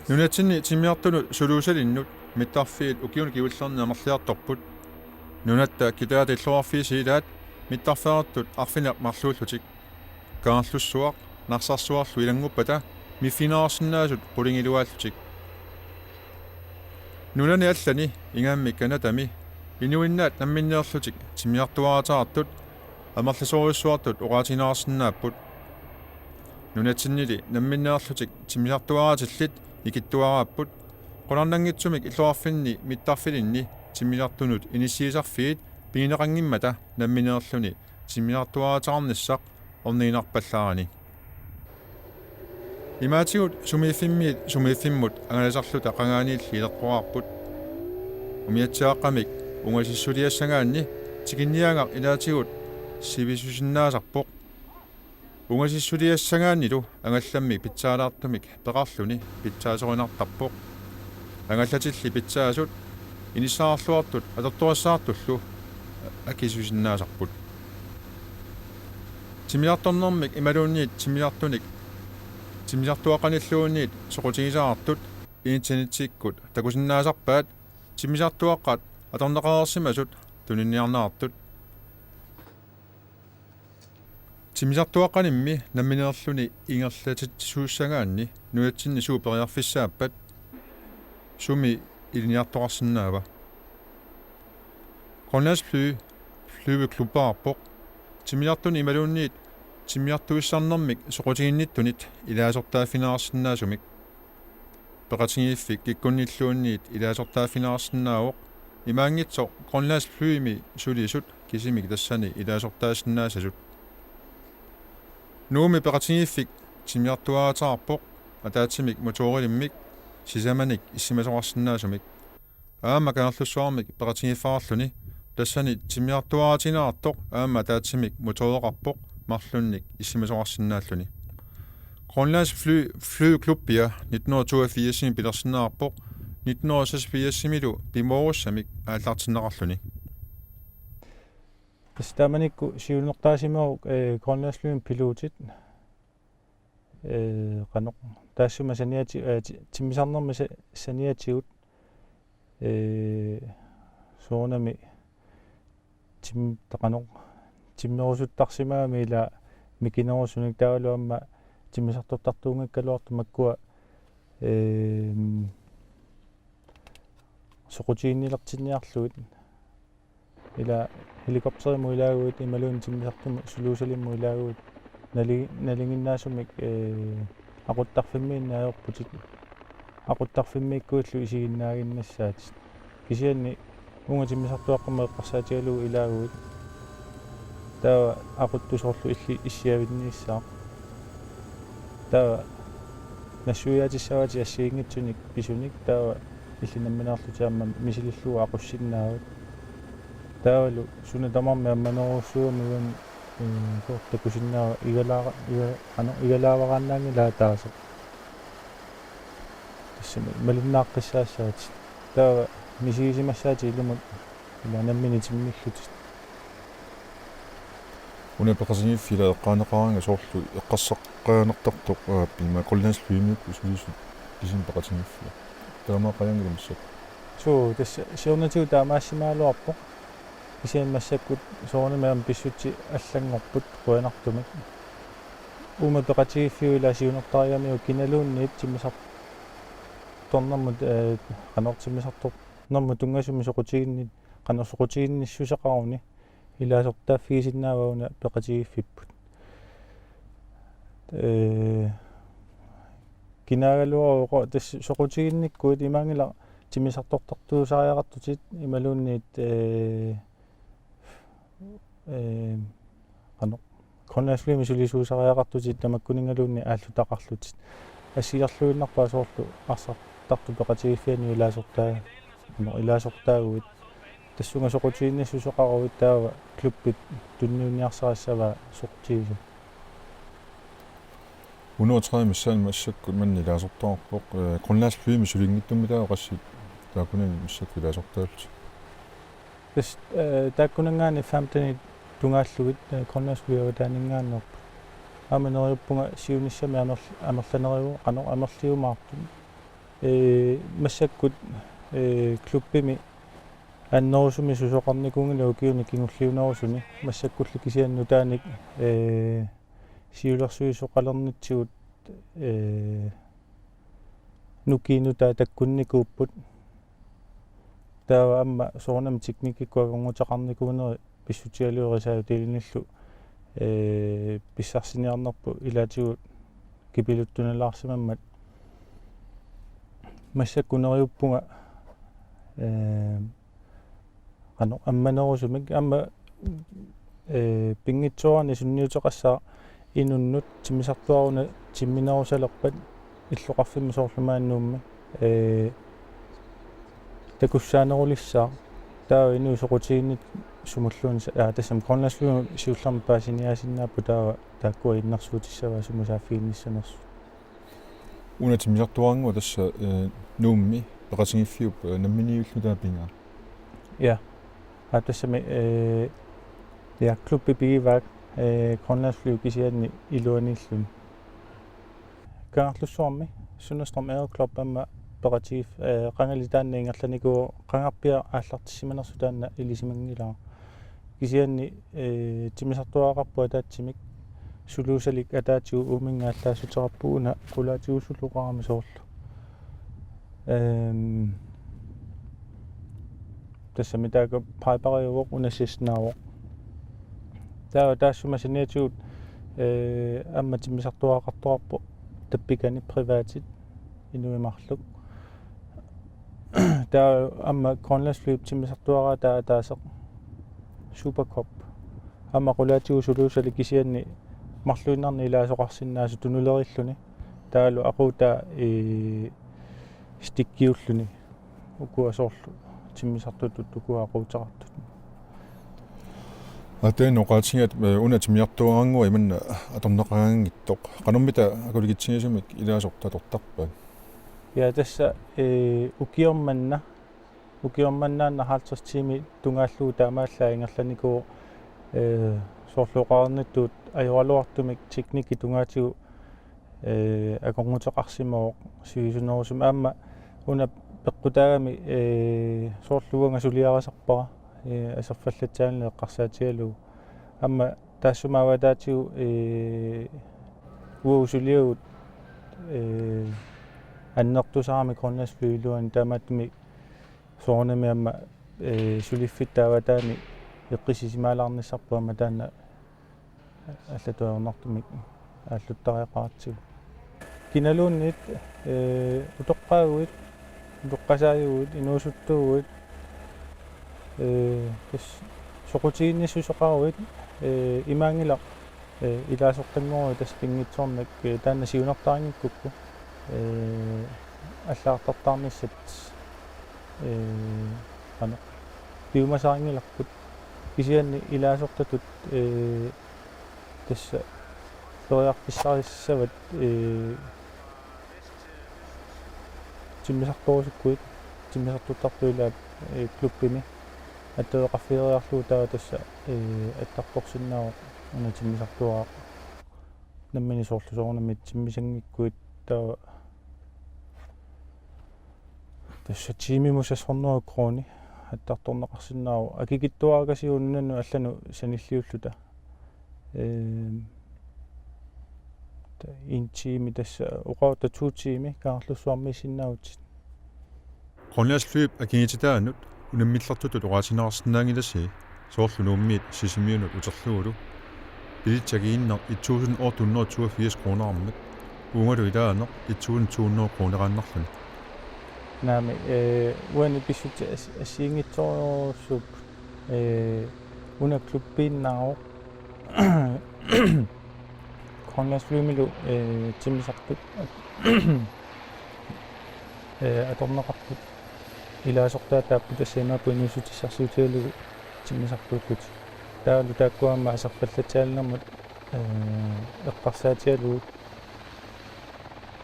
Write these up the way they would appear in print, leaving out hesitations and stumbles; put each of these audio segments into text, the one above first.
Nunatsinni timiartunu suluusalinnut mittarfiit ukiun kiullerni amerliartorput nunatta kitaati illuarfiisilaat mittarfeartut arfinaq marluullutik kaarlussuaq narsarsuarlu ilanguppata miffinaarsinaasut pulingiluaallutik nunani allani ingaammik kanatami inuinnaat namminneerlutik timiartuaraataartut amerlisuorissuartut oqaatinaarsinaapput nunatinnili namminneerlutik timiartuaraatillit ikittuaraapput qonarnangitsumik illuarfinni mittarfilinni timiartunut inissiisarfiit piineqangimmata nammineerluni timiartuaraataarnissaq orniinarpallaarani imaatigut sumiiffimmut angalasarluta qangaaniilli ileqqoraarput umiatsiaqqamik ungasissuliassagaanni tikinniangaq ilaatigut sivisusinnaasarpoq ungasissuliassagaannilu angallammi pitsaalaartumik peqarluni pitsaaserinartarpoq angallatilli pitsaasut inissaarluartut atortuassaattullu akisusinnaasarput timiartornermik imaluunniit timiartunik timiartuaqanilluunniit soqutigisaartut internetikkut takusinnaasarpaat timiartuaqqat atorneqaarsimasut tuninniarnaartut timiartuaqqanimmi nammineerluni ingerlatit suussagaanni nuatsinni suuperiarfissaappat sumi iliniartoqarsinnaava Grønlands flyveklubbaarpoq timiartuni imaluunniit timiartuissarnermik soqutiginnittunit ilaasortaaffinaarsinnaasumik peqatigiiffik kikkunnilluunniit ilaasortaaffinaarsinnaavoq imaangitsoq Grønlands flyimi sulisut kisimik tassani ilaasortaasinnaasasut nuumi peqatigiiffik timiartuaataarpoq ataatimik motorilimik sisamanik issimasoqarsinnaasumik aama kaarlussuarmik peqatigiiffaarluni tassani timiartuaatinaartoq aama ataatimik motoreqarpoq marlunnik issimasoqarsinnaalluni Grønlands flyveklubbiya 1982 pilersinnaarpoq 1986 pimorussamik aallartinneqarluni Stamanikku siunertaasimeru Grønlands flyvin pilotit qanoq taassuma saniati timisarnerma saniatigut soonami tim taqanoq timmerusuttarsimaami ila mikinerusunik taaluamma timisartortartuungakkaluartu makkua soqutiinnilertinniarluit ila helikopterimu ilaaguit imaluun timisartumu suluusalimmu ilaaguit nalinginnaasumik aquttarfimmiinnaajorputik aquttarfimmiikkuullu isiginnaaginnassaat kisianni unga timisartuaqqama eqqarsaatigaluu ilaaguit taa aquttusorlu illi issiavinniissaaq taa nassuiaatissavaati assiingitsunik pisunik taa illinammineerlutiamma misilillua aqussinnaagut taalu suna tamarmi ammaneruussuumigun takusinnaa igalaavaqaannaangi laataaso tassami malinnaaqqisaassaati taa misiisimassaati ilumut ila nammini timmillutit una peqatigiiffila eqqaaneqaranga soorlu eqqarsaqaanertartoq aappiima Grønlands flyimikku sulisut kisim peqatigiiffila taamaaqayangilumassat suu tassa siornatigu taamaassimaaloarpoq kisiammassakkut soornimaam pissutti allangorput quanartumik uma peqatigiiffiu ila siunertariamiu kinaluunniit timisartornermut qanortimisartornermu tungasumi soqutiginnit qanorsoqutiginnissусеqaruni ilaasortaaffigisinnaavauna peqatigiiffipput kinagaluaruqo tass soqutiginnikkuit imaangila timisartortartuusariaqartutit imaluunniit qanoq Grønlands flyimi sulisuusariaqartutit tamakkuningaluunni ааллутақарлутит ассиарлуиннарпаа соорlu арсартарту пеқатигиффиани илаасортаагуит тассунга соқутииннассусеқаруит таава клуббит тунниуниарсарассава соқутигису 130 миссаан массаккут манни илаасортаарпоқ Grønlands flyimi sulingittummitаа qassит таакунами массакку илаасортаалут тас тааккунангаани 15 тунгааллугит Grønlands flyава таанингааннерпу ааманериуппунга сиуниссами амерланериу қано амерлиумаартум массаккут клуббими аннерусуми сусоқарникунгилу киуни кингуллиунерусуни массаккуллу кисианну тааник сиулерсуи соқалернитсигут нукиину таа таккунникууппут таава амма соорнам техникиккуагонгутеқарникуунери писсутиалуерисааю тилиниллу писсарсиниарнерпу илаатигут кипилуттуналаарсимаммат массаккунериуппунга амманерусумик амма пингитсуарни сунниутеқассаа инуннут тимисартуаруна тимминерусалерпат иллоқарфимми соорлумааннуумми такуссаанерулиссаа таа ину соқутииннит сумуллуун тассам коннаслуу сиулларма паасиниаасиннааппу таава тааккуа иннерсуутиссава сумусааффиинниссанерсу уна тимисартуарангуа тасса нуумми пеқатингиффиуп намминиуллу таапингаа ja тассами я клубби бигивак коннаслуу кисианни илуаниллун каарлуссуарми суннастрам аерклуб амма пеқатигиф қангали таанна ингерланикуу қангарпиа ааллартиссиманерсу таанна илисимангилаа кисианни тимисартуақарпуа таатсимик сулуусалик атаатигу уумингааллаассутераппууна қулаатигусуллуқарами соорлу тассами таага пайпариувоқ унасиснааво таассума синиатигут амма тимисартуақартуарпу таппикани приваатит инуимарлук таа амма Grønlandsflyb тимисартуараа таасеқ суперкоп амма қулаатигу сулуусали кисианни марлуиннарни илаасоқарсинаасу тунулериллуни таалу aquuta стиккиуллуни укуасоорлу тиммисартутут укуақутеқартут атэн оqaатингат уна тимиартуарангуа иманна аторнеқарангиттоқ қануммита акулигитсигисумик илаасортатортарпаа я тасса укиорманнаанна 50 тими тунгааллуу таамааллаа ингерланикуу соорлуоқарнаттуут ajorluartumik teknikki tungaatigu аконгутеқарсимоо сигисунерусум аама уна пеққутаагами соорлуунга сулиарасарпара асерфаллатсаалне эққарсаатигалу аама таассумааватаатигу уусулиагут аннертусаарами Grønlandsflyluan таамааттми соорнами аама сулиффиттааватаани эққисисимаалаарниссарпуама таана аллатуарнартумик ааллуттариақаратсигу киналууннит утоққаагуит утоққасааюгут инуусуттуугут тас соқутиинниссусоқаруит имаангила илаасортангору тас пингитсуарнак таана сиунартаарнингкукку аллаартартаарниссат ана пиумасаарнингиларпут кисианни илаасортатут тасса лояарписсарissават тиммисарторусуккуит тиммисартуттартуилаап клуббими аттоеқарфиериарлуу таа тасса аттарторсиннаавоқ уна тиммисартуаа наммини соорлусоорнамит тиммисангиккуит таа тасса тимимусассорнеру крони аттарторнеқарсинааву акикиттуаагасиуннану аллану саниллиуллута интими тасса уqautta туутими каарлуссуарми синнаавут Grønlandsflyb акингититаанут унаммиллартутут оqaатинаарсинаангиласи соорлу нууммиит сисимиунут утерлугулу билитсагииннер 1282 кронаармат уунгалу илаанеқ 1200 кронерааннарлуни наами уани писсути ассиингитсориорсуп уна клуббииннааро Grønlandsflymilу тимисарпут аторнеқарпут илаасортаатааппут ассаимаапу инусутиссарсуутигалугу тимисарпуккут таалу тааккуамма асерфаллатсаалнэрмут эққарсаатигалугу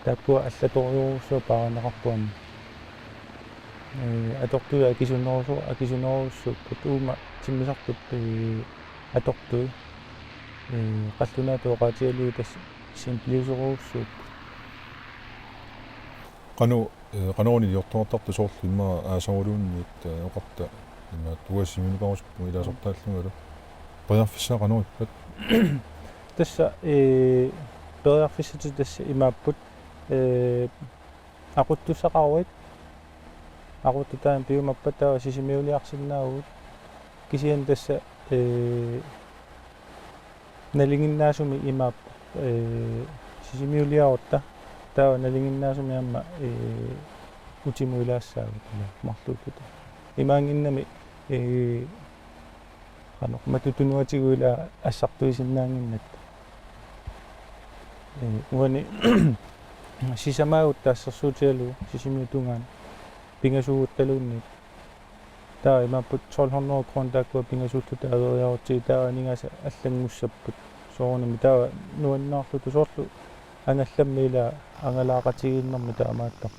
тааккуа аллаториуруссуа паранеқарпуамма атортуя акисунеруссууппут уума тиммисартут атортуи qallunaatuoqaatigaluu tas simpliusoruussuuk qanu qanooni liortoortartu soorlu imma aasaruluunniit oqarta imma tuasiminuparusuppu ilaasortaallugalu periarfissaa qanuippat тасса периарфиссати тасса имааппут aquttussaqaruit aquttutaан piumappataa sisimiuliarsinnaagut kisian tassa nalinginnaasumi imaappu sisimiuliarutta taa nalinginnaasumi amma utimuilaassaagut marluuttuta imaanginnami qano matutunuatiguila assartuisinnaanginnat uani sisamaut taassarsuutialu sisimiutungaan pingasuuguttaluunniit taa imapput 1200 kroon taakkua pingasuulluta ageeriarutsi taa ningasa аллангуссаппут соорнами taa нуаннаарлуту соорлу ангалламмила angalaaqatigiinnermi taamaattar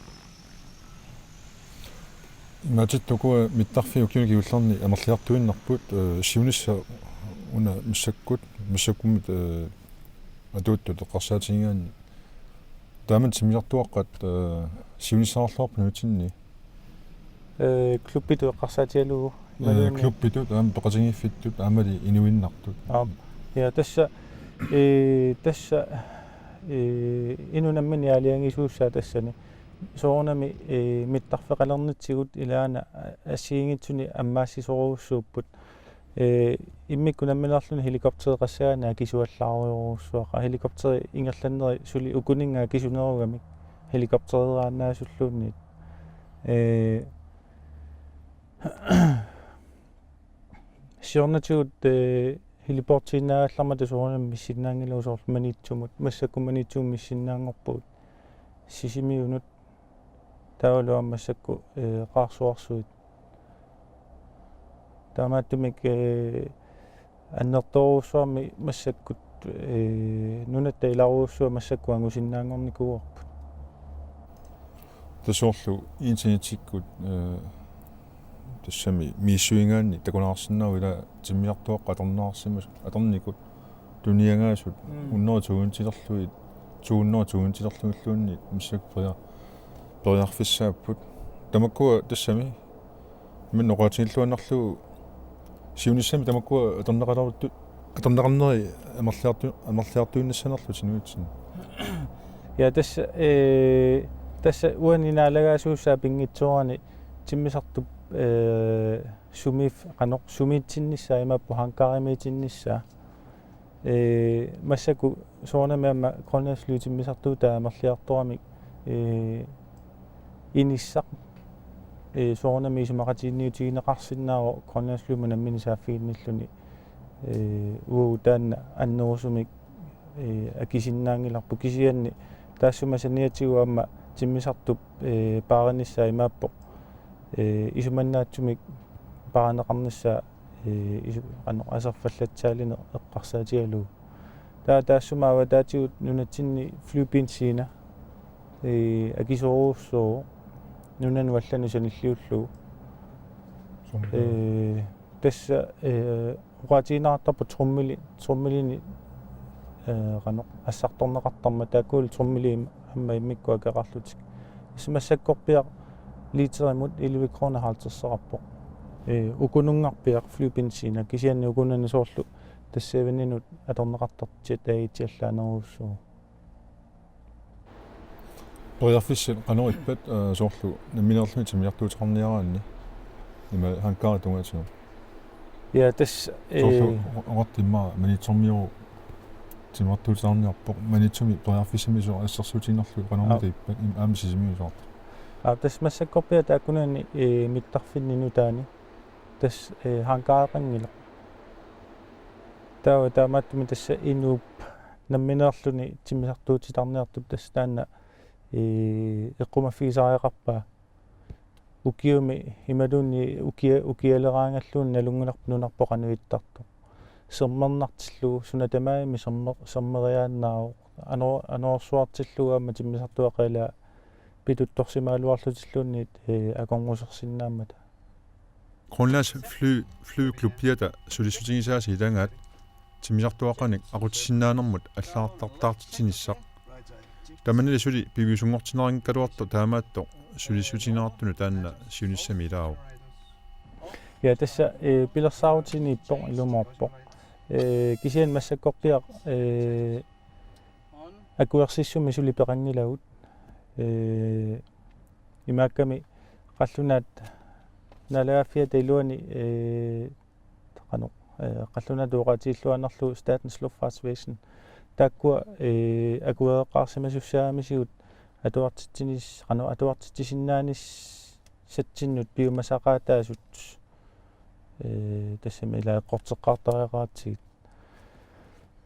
иматиттукуа миттарфи укиуникиуллерни амерлиартуиннарпут сиунисса уна миссаккумит атууттут эққарсаатингиани тааман тимиартуаққат сиунissaaарлуарпу нутинни клуббиту эққарсаатиалугу клуббиту таама пеқатингиффиттут аамали инуиннартут я тасса инунаммини алиангисууссаа тассани соорнами миттарфеқалернитсигут илаана ассиингитсуни аммаассисоруussууппут иммиккунамминерлуни хеликоптереқассаана кисуаллааруйоруссуаqa хеликоптери ингерланнери сули укунингаа кисунеругамик хеликоптерерааннаасуллуунниит сиорнатигут хилипортииннаагаллармата соорнами миссиннаангилуусоор манитсумут массаккуманитсуум миссиннаангорпут сисимиунут таалуаммассакку qаарсуарсуит таамааттумик аннерторуусуарми массаккут нунатта иларууссуа массакку ангусиннаангорникуарпут тасоорлу интернетиккут тассами миссуингаанни такунаарсиннау ила тиммиартуақ аторнаарсимас аторникут туниангаасут уннеритугунтилерлуит тугуннеритугунтилерлуиллуунни миссак периарфиссааппут тамаккуа тассами минноқатииллуаннарлу сиунissami тамаккуа аторнеқаларутту аторнеқарнери амерлиартуиннассанерлу тинуитсин я тасса уанинаалагаасууссаа пингитсуарани тиммисартуп сумиф канеқ сумиитсиннissaa имаппу ханкааримиитиннissaa массаку соорнамиамма гроннерслуутиммисартуу таамерлиарторами иниссақ соорнами сумақатиинниутигинеқарсиннаава гроннерслууму намминисааффигинниллуни уу таанна аннерусумик акисиннаангиларпу кисианни таассумасаниатигуамма тиммисартуп пааранissaa имааппо исуманнаатсумик пааранеқарнissaa асерфаллатсаалине эққарсаатигалу таассумаава таатигут нунатсинни флюпинсиина акисоруussоо нунан валлану саниллиуллу тасса уqatiinaartarpu trummilini qanoq ассарторнеқартарма таакуул trummili амма иммиккуа кеқарлутик исмассаккорпиа литеримут 11 крона халтерсераппо укунунгарпиақ флюпинсиина кисианни укунани соорлу тассавининут аторнеқартартит аитиаллаанеруussуу периарфиссат канориппат соорлу намминерлуни тимиартуутеқарниараанни има ханкаратунгатсуу я тасс соорлу оqartimmaa манитсормиору тимартуутеқарниарпоқ манитсуми периарфиссамисоо ассерсуутиннерлу канорнитиппат аамисисимиусоо тас массаккорпиа тааккунаани миттарфиннину таани тас ханкаақангила таамааттуми тасса инууп намминерлуни тиммисартуутитарниартуп тасс таанна эққумаффигисариақарпаа укиуми ималуунни укиалераангаллуун налунгуларпу нунарпоқануиттарту сермернартиллу сунатамаами сермериааннаа анорсуартиллугаама тиммисартуақала питутторсимаалуарлутиллуунниит аконгусерсиннааммата Grønlands flyklubbiata sulisutigisaasi ilangaat тимисартуақаник aqutissinnaanэрмут аллаартартаартитинissaq таманили сули пивисунгортинерингкалуарту таамаатто сулиссутинеартуну таанна сиунissami илаау Ja tässä pilassautin ilumorpo. Kisien massakkorpiaq akuersissumi sulipeqannilagut. Imaakkami qallunaat nalaafia tailuani taqanu qalluna tuuqatiilluanerlu Statens Luftfartsvæsen taakkua akueqaarsimasussaamisigut atuartittinis qanu atuartittisinaanis sattinnut piumasaqaataasut тассами ила қортеққартариqaатсигит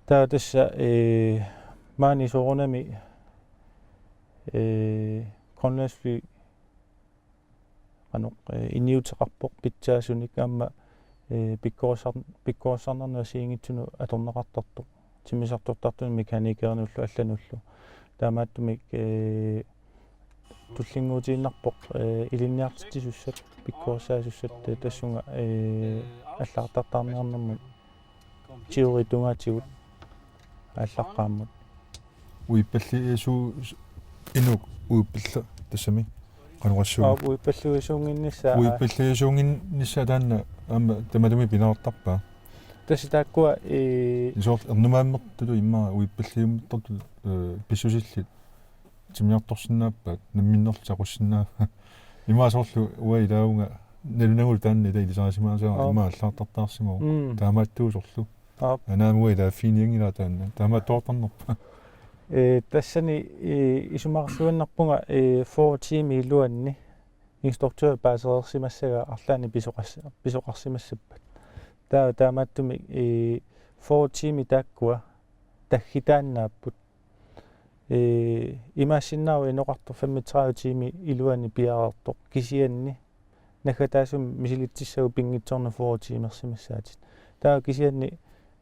таа тасса маани соорунами конласфи ану иниутеқарпоқ питсаасуник аама пиккорсарнерна сиингитсуну аторнеқартартоқ тимисартортартуни меканикернуллу аллануллу таамааттумик туллингуутииннарпоқ илинниартиссуссат пиккорсаасуссат тассунга аллаартартаарниарнэрмут тиоритунгатигут аллаққааммут уиппаллиису инук уиппалла тассами qanurassuu уиппаллуисуунгиннссаа уиппаллиисуунгиннссаа таанна аама тамалуми пинаартарпаа тасса тааккуа исоор эрнумааммертулу иммаа уиппаллиуммерторту писсусиллит тимиарторсинааппаат намминнерлу сақуссинаа имаасоорлу уа илаунга налунагул таанна ила илисарасимаасаа имаа аллаартартаарсимау таамааттуусорлу анаамуа ила финиангила таанна таамааттоорторнерпа тассани исумарсуаннарпунга 4 тими илуанни инструктør баасерсимассага арлаани писоқарсимассаппат таамааттуми 4 тими тааккуа таггитааннааппут имаасиннаау иноқартор 35 тими илуани пиараартоқ кисианни нахатаасум мисилитсissагу пингитсорна 4 тимерсимассаатит таа кисианни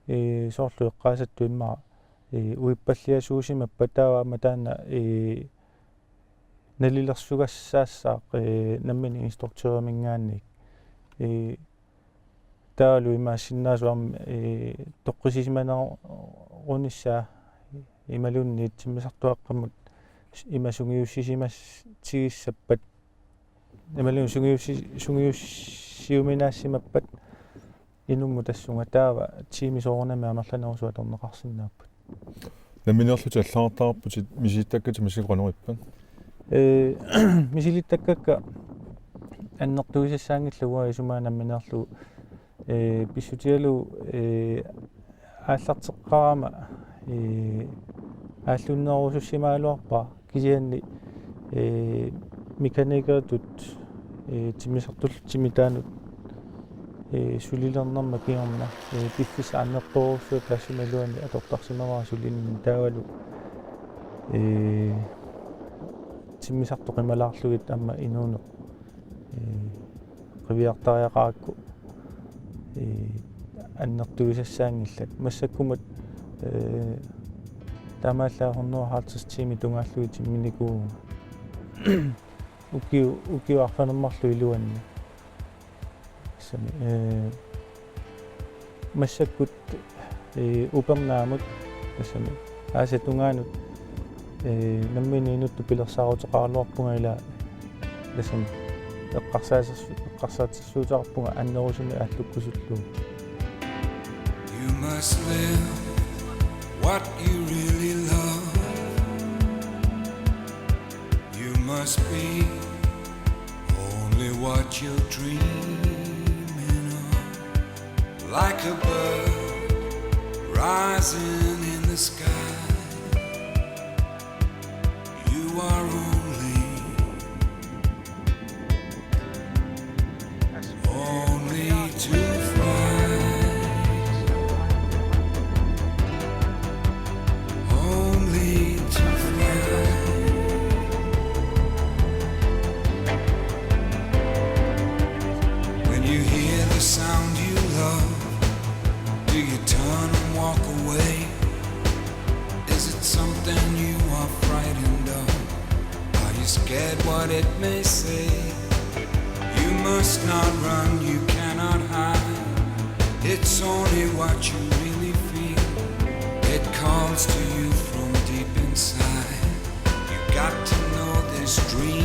соорлу эққаасатту иммаа уиппаллиасуусимаппа тааваама таана налилерсугассаассаақ наммини инструктørмингаанник таалу имаасиннаасуарм тоққисисиманеруниссаа ималунни тиммисартуаққаммут имасунгиуссисимас тигиссаппат ималун сунгиуссиуминаассимаппат инумму тассунга таава тимисоорнами амерланерусуа торнеқарсинааппут намминерлути аллаартаарпутит мисииттаккати мисиқранериппан мисилиттаккакка аннертуисассаангиллуа исумаа намминерлу писсутиалу ааллартеққарама ааллуннерусуссимаалуарпа кисианни меканикертут тимисартул тимитаанут сулилернэрма киорна пиффис аннерпоорсуа тассималуани атортарсимаваа сулинни таавалу тиммисартоқималаарлугит амма инуунеқ қивиартариақаакку аннертуисассаангиллат массаккумат тамааллаахорнуархаалтис тими тунгааллуи тимминикуу укиуарфанермарлу илуанни сами массаккут упернаамут сами ааса тунгаанут наммини пилерсаарутеқарлуарпунга ила ласами эққарсаатиссуутаарпунга аннерусуми ааллуккусуллуу You must live what you really love. You must be only what you're dreaming of. Like a bird rising in the sky, you are only to fly. Only to fly. When you hear the sound you love, do you turn and walk away? Is it something you are frightened of? Are you scared what it may say? You must not run, you cannot hide. It's only what you really feel. It calls to you from deep inside. this dream